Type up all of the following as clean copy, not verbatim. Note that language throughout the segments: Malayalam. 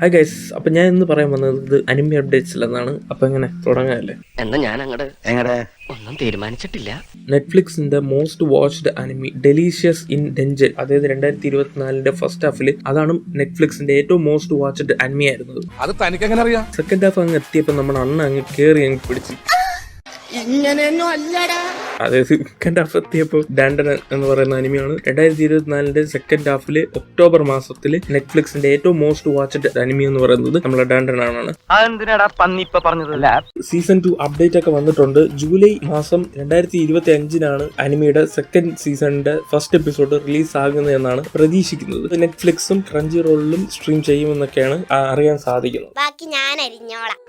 ഹായ് ഗൈസ്, അപ്പൊ ഞാൻ ഇന്ന് പറയാൻ വന്നത് അനിമി അപ്ഡേറ്റ്സിലെന്നാണ്. അപ്പൊ എങ്ങനെ തുടങ്ങാല്ലേ? എന്നാ ഞാൻ അങ്ങോട്ട് ഒന്നും തീരുമാനിച്ചിട്ടില്ല. നെറ്റ്ഫ്ലിക്സിന്റെ most watched anime delicious in dungeon, അതായത് 2024 ഫസ്റ്റ് ഹാഫില് അതാണ് നെറ്റ്ഫ്ലിക്സിന്റെ ഏറ്റവും മോസ്റ്റ് വാച്ച്ഡ് അനിമി ആയിരുന്നത്. അത് തനിക്ക് എങ്ങനെ അറിയാം? സെക്കൻഡ് ഹാഫ് അങ്ങ് എത്തിയപ്പോ നമ്മുടെ അണ്ണ അങ്ങ് കേറി അങ്ങ് പിടിച്ച്. ഇങ്ങനെയൊന്നും അല്ലടാ. അതായത് സെക്കൻഡ് ഹാഫ് എത്തിയപ്പോ ഡാൻഡൻ എന്ന് പറയുന്ന അനിമിയാണ് 2024 സെക്കൻഡ് ഹാഫില് ഒക്ടോബർ മാസത്തില് നെറ്റ്ഫ്ലിക്സിന്റെ ഏറ്റവും മോസ്റ്റ് വാച്ച്ഡ് അനിമി എന്ന് പറയുന്നത് നമ്മളെ ഡാൻഡൻ ആണ്. സീസൺ 2 അപ്ഡേറ്റ് ഒക്കെ വന്നിട്ടുണ്ട്. ജൂലൈ മാസം 2025 അനിമിയുടെ സെക്കൻഡ് സീസണിന്റെ ഫസ്റ്റ് എപ്പിസോഡ് റിലീസ് ആകുന്നത് എന്നാണ് പ്രതീക്ഷിക്കുന്നത്. നെറ്റ്ഫ്ലിക്സും ക്രഞ്ചി റോളിലും സ്ട്രീം ചെയ്യുമെന്നൊക്കെയാണ് അറിയാൻ സാധിക്കുന്നത്.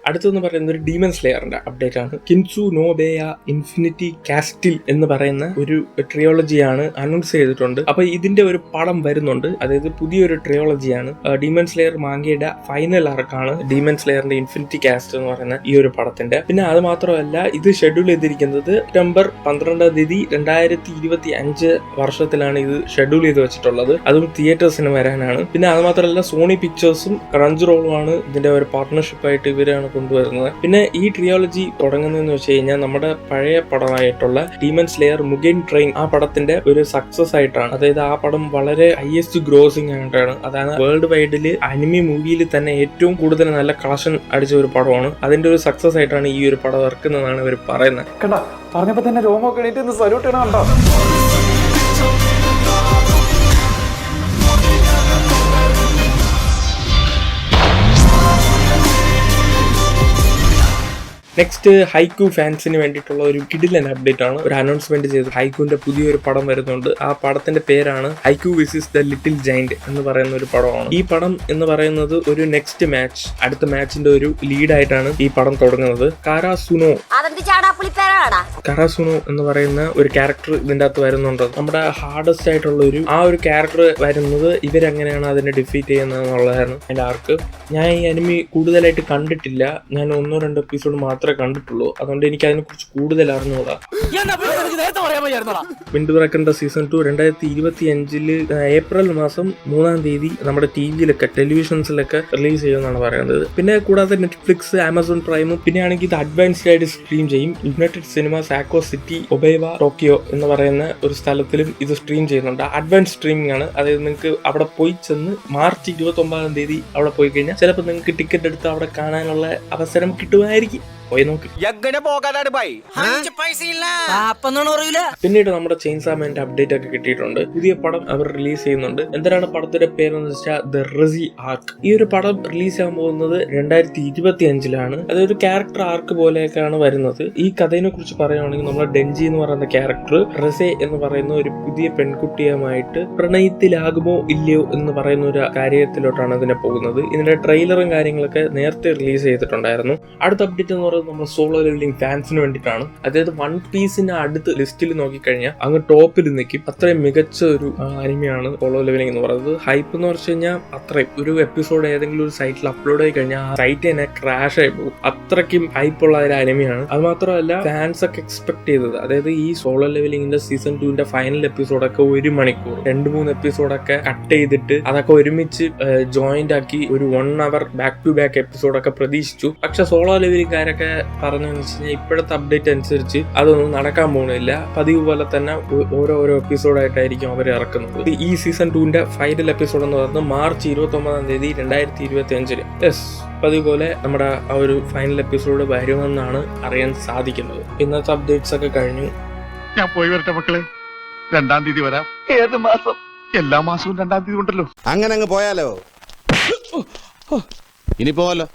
അടുത്തെന്ന് പറയുന്നത് ഒരു ഡീമൺ സ്ലെയറിന്റെ അപ്ഡേറ്റ് ആണ്. കിൻസു നോ ബേയ ഇൻഫിനിറ്റി കാസ്റ്റിൽ എന്ന് പറയുന്ന ഒരു ട്രിയോളജിയാണ് അനൗൺസ് ചെയ്തിട്ടുണ്ട്. അപ്പൊ ഇതിന്റെ ഒരു പടം വരുന്നുണ്ട്. അതായത് പുതിയൊരു ട്രിയോളജിയാണ്. ഡീമൺ സ്ലെയർ മാങ്കയുടെ ഫൈനൽ ആർക്കാണ് ഡീമൺ സ്ലെയറിന്റെ ഇൻഫിനിറ്റി കാസ്റ്റ് എന്ന് പറയുന്ന ഈ ഒരു പടത്തിന്റെ. പിന്നെ അത് മാത്രമല്ല, ഇത് ഷെഡ്യൂൾ ചെയ്തിരിക്കുന്നത് സെപ്റ്റംബർ 12 2025 വർഷത്തിലാണ് ഇത് ഷെഡ്യൂൾ ചെയ്ത് വെച്ചിട്ടുള്ളത്. അതും തിയേറ്റേഴ്സിന് വരാനാണ്. പിന്നെ അത് മാത്രമല്ല, സോണി പിക്ചേഴ്സും ക്രഞ്ച് റോളുമാണ് ഇതിന്റെ ഒരു പാർട്ട്ണർഷിപ്പ് ആയിട്ട് ഇവരാണ് കൊണ്ടുവരുന്നത്. പിന്നെ ഈ ട്രിയോളജി തുടങ്ങുന്നതെന്ന് വെച്ച് കഴിഞ്ഞാൽ നമ്മുടെ പഴയ പടമായിട്ടുള്ള ഡീമൺ സ്ലെയർ മുഗൻ ട്രെയിൻ ആ പടത്തിന്റെ ഒരു സക്സസ് ആയിട്ടാണ്. അതായത് ആ പടം വളരെ ഹൈയസ്റ്റ് ഗ്രോസിംഗ് ആയിട്ടാണ്. അതാണ് വേൾഡ് വൈഡില് അനിമി മൂവിയിൽ തന്നെ ഏറ്റവും കൂടുതൽ നല്ല കളക്ഷൻ അടിച്ച ഒരു പടമാണ്. അതിന്റെ ഒരു സക്സസ് ആയിട്ടാണ് ഈ ഒരു പടം ഇറക്കുന്നതാണ് ഇവർ പറയുന്നത്. കണ്ടോ, പറഞ്ഞപ്പോ തന്നെ രോമൊക്കെ എണീറ്റ് സല്യൂട്ട് ചെയ്യണം. കണ്ടോ, നെക്സ്റ്റ് ഹൈക്കു ഫാൻസിന് വേണ്ടിയിട്ടുള്ള ഒരു കിഡിലൻ അപ്ഡേറ്റ് ആണ്. ഒരു അനൗൺസ്മെന്റ് ചെയ്ത് ഹൈക്കുവിന്റെ പുതിയൊരു പടം വരുന്നുണ്ട്. ആ പടത്തിന്റെ പേരാണ് ഹൈക്കു വിസിസ് ദ ലിറ്റിൽ ജൈന്റ് എന്ന് പറയുന്ന ഒരു പടമാണ്. ഈ പടം എന്ന് പറയുന്നത് ഒരു നെക്സ്റ്റ് മാച്ച്, അടുത്ത മാച്ചിന്റെ ഒരു ലീഡായിട്ടാണ് ഈ പടം തുടങ്ങുന്നത്. കാരാസുനോ എന്ന് പറയുന്ന ഒരു ക്യാരക്ടർ ഇതിന്റെ അകത്ത് വരുന്നുണ്ട്. നമ്മുടെ ഹാർഡസ്റ്റ് ആയിട്ടുള്ള ആ ഒരു ക്യാരക്ടർ വരുന്നത് ഇവരെങ്ങനെയാണ് അതിനെ ഡിഫീറ്റ് ചെയ്യുന്നത് എന്നുള്ളതാണ് അതിന്റെ ആർക്ക്. ഞാൻ ഈ അനിമി കൂടുതലായിട്ട് കണ്ടിട്ടില്ല. ഞാൻ 1-2 എപ്പിസോഡ് മാത്രമേ കണ്ടിട്ടുള്ളൂ. അതുകൊണ്ട് എനിക്ക് അതിനെ കുറിച്ച് കൂടുതൽ അറിഞ്ഞുകൂടാ. വിൻഡ് ബ്രേക്കറിന്റെ സീസൺ 2 2025 ഏപ്രിൽ മാസം 3 നമ്മുടെ ടിവിയിലൊക്കെ ടെലിവിഷൻസിലൊക്കെ റിലീസ് ചെയ്യുമെന്നാണ് പറയുന്നത്. പിന്നെ കൂടാതെ നെറ്റ്ഫ്ലിക്സ്, ആമസോൺ പ്രൈമും പിന്നെ ആണെങ്കിൽ ഇത് അഡ്വാൻസ്ഡ് ആയിട്ട് സ്ട്രീം ചെയ്യും. യുണൈറ്റഡ് സിനിമാസ്, ആക്വോ സിറ്റി, ഒബൈവ, ടോക്കിയോ എന്ന് പറയുന്ന ഒരു സ്ഥലത്തിലും ഇത് സ്ട്രീം ചെയ്യുന്നുണ്ട്. അഡ്വാൻസ് സ്ട്രീമിംഗ് ആണ്. അതായത് നിങ്ങൾക്ക് അവിടെ പോയി ചെന്ന് മാർച്ച് 29 അവിടെ പോയി കഴിഞ്ഞാൽ ചിലപ്പോൾ നിങ്ങൾക്ക് ടിക്കറ്റ് എടുത്ത് അവിടെ കാണാനുള്ള അവസരം കിട്ടുമായിരിക്കും. പോയി നോക്ക്. പിന്നീട് നമ്മുടെ ചെയിൻസാമാന്റെ അപ്ഡേറ്റ് ഒക്കെ കിട്ടിയിട്ടുണ്ട്. പുതിയ പടം അവർ റിലീസ് ചെയ്യുന്നുണ്ട്. എന്തിനാണ് പടത്തിന്റെ പേരെന്ന് വെച്ചാൽ ദ റെസി ആർക്ക്. ഈ ഒരു പടം റിലീസ് ചെയ്യാൻ പോകുന്നത് 2025 അതൊരു ക്യാരക്ടർ ആർക്ക് പോലെയൊക്കെയാണ് വരുന്നത്. ഈ കഥയെ കുറിച്ച് പറയുകയാണെങ്കിൽ നമ്മുടെ ഡെൻജി എന്ന് പറയുന്ന ക്യാരക്ടർ റെസെ എന്ന് പറയുന്ന ഒരു പുതിയ പെൺകുട്ടിയുമായിട്ട് പ്രണയത്തിലാകുമോ ഇല്ലയോ എന്ന് പറയുന്ന ഒരു കാര്യത്തിലോട്ടാണ് ഇതിനെ പോകുന്നത്. ഇതിന്റെ ട്രെയിലറും കാര്യങ്ങളൊക്കെ നേരത്തെ റിലീസ് ചെയ്തിട്ടുണ്ടായിരുന്നു. അടുത്ത അപ്ഡേറ്റ് എന്ന് പറയുന്നത് നമ്മുടെ സോളോ ലെവലിംഗ് ഫാൻസിന് വേണ്ടിയിട്ടാണ്. അതായത് വൺ പീസിന്റെ അടുത്ത് ലിസ്റ്റിൽ നോക്കിക്കഴിഞ്ഞാൽ അങ്ങ് ടോപ്പിൽ നിൽക്കും. അത്രയും മികച്ച ഒരു അനിമയാണ് സോളോ ലെവലിംഗ് എന്ന് പറയുന്നത്. ഹൈപ്പ് എന്ന് പറഞ്ഞു കഴിഞ്ഞാൽ അത്രയും ഒരു എപ്പിസോഡ് ഏതെങ്കിലും ഒരു സൈറ്റിൽ അപ്ലോഡ് ആയി കഴിഞ്ഞാൽ ആ സൈറ്റ് തന്നെ ക്രാഷ് ആയി പോകും. അത്രയ്ക്കും ഹൈപ്പുള്ള ഒരു അനിമയാണ്. അത് മാത്രമല്ല, ഫാൻസ് ഒക്കെ എക്സ്പെക്ട് ചെയ്തത്, അതായത് ഈ സോളോ ലെവലിംഗിന്റെ സീസൺ 2 ഫൈനൽ എപ്പിസോഡൊക്കെ 1 മണിക്കൂർ 2-3 എപ്പിസോഡൊക്കെ കട്ട് ചെയ്തിട്ട് അതൊക്കെ ഒരുമിച്ച് ജോയിന്റ് ആക്കി ഒരു 1 hour ബാക്ക് ടു ബാക്ക് എപ്പിസോഡൊക്കെ പ്രതീക്ഷിച്ചു. പക്ഷെ സോളോ ലെവലിംഗുകാരൊക്കെ പറഞ്ഞതെന്ന് വെച്ച് കഴിഞ്ഞാൽ ഇപ്പോഴത്തെ അപ്ഡേറ്റ് അനുസരിച്ച് അതൊന്നും നടക്കാൻ പോകുന്നില്ല. പതിവ് പോലെ തന്നെ ഓരോ എപ്പിസോഡായിട്ടായിരിക്കും അവർ ഇറക്കുന്നത്. ഈ സീസൺ 2 ഫൈനൽ എപ്പിസോഡ് എന്ന് പറയുന്നത് മാർച്ച് 29 2025. പതിവ് പോലെ നമ്മുടെ ആ ഒരു ഫൈനൽ എപ്പിസോഡ് വരുമെന്നാണ് അറിയാൻ സാധിക്കുന്നത്. ഇന്നത്തെ അപ്ഡേറ്റ്സ് ഒക്കെ കഴിഞ്ഞു. ഞാൻ പോയി വരട്ടെ മക്കളെ. 2-ാം തീയതി വരാം. ഏത് മാസം? എല്ലാ മാസവും 2-ാം തീയതി ഉണ്ടല്ലോ. അങ്ങനെ അങ്ങ് പോയാലോ? ഇനി പോവാലോ.